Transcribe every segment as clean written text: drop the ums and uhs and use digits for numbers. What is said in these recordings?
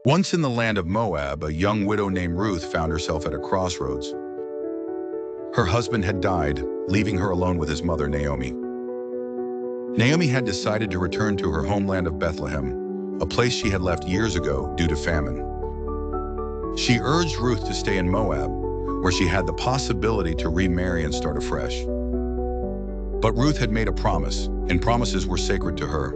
Once in the land of Moab, a young widow named Ruth found herself at a crossroads. Her husband had died, leaving her alone with his mother, Naomi. Naomi had decided to return to her homeland of Bethlehem, a place she had left years ago due to famine. She urged Ruth to stay in Moab, where she had the possibility to remarry and start afresh. But Ruth had made a promise, and promises were sacred to her.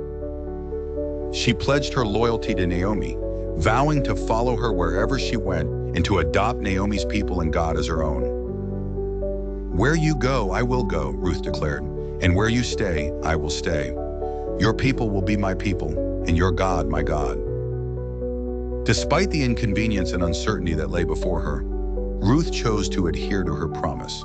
She pledged her loyalty to Naomi, vowing to follow her wherever she went and to adopt Naomi's people and God as her own. "Where you go, I will go," Ruth declared, "and where you stay, I will stay. Your people will be my people, and your God, my God." Despite the inconvenience and uncertainty that lay before her, Ruth chose to adhere to her promise.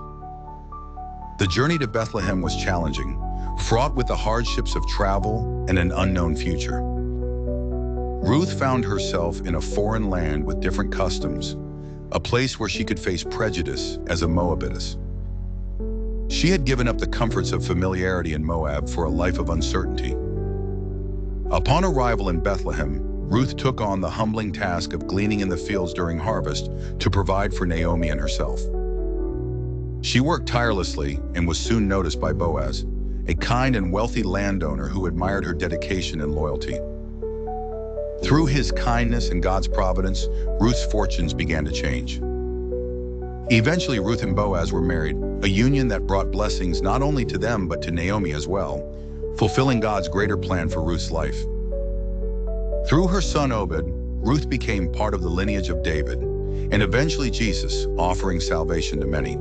The journey to Bethlehem was challenging, fraught with the hardships of travel and an unknown future. Ruth found herself in a foreign land with different customs, a place where she could face prejudice as a Moabitess. She had given up the comforts of familiarity in Moab for a life of uncertainty. Upon arrival in Bethlehem, Ruth took on the humbling task of gleaning in the fields during harvest to provide for Naomi and herself. She worked tirelessly and was soon noticed by Boaz, a kind and wealthy landowner who admired her dedication and loyalty. Through his kindness and God's providence, Ruth's fortunes began to change. Eventually, Ruth and Boaz were married, a union that brought blessings not only to them but to Naomi as well, fulfilling God's greater plan for Ruth's life. Through her son Obed, Ruth became part of the lineage of David, and eventually Jesus, offering salvation to many.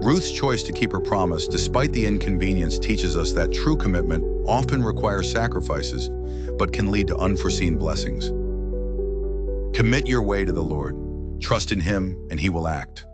Ruth's choice to keep her promise despite the inconvenience teaches us that true commitment often requires sacrifices, but can lead to unforeseen blessings. Commit your way to the Lord. Trust in Him, and He will act.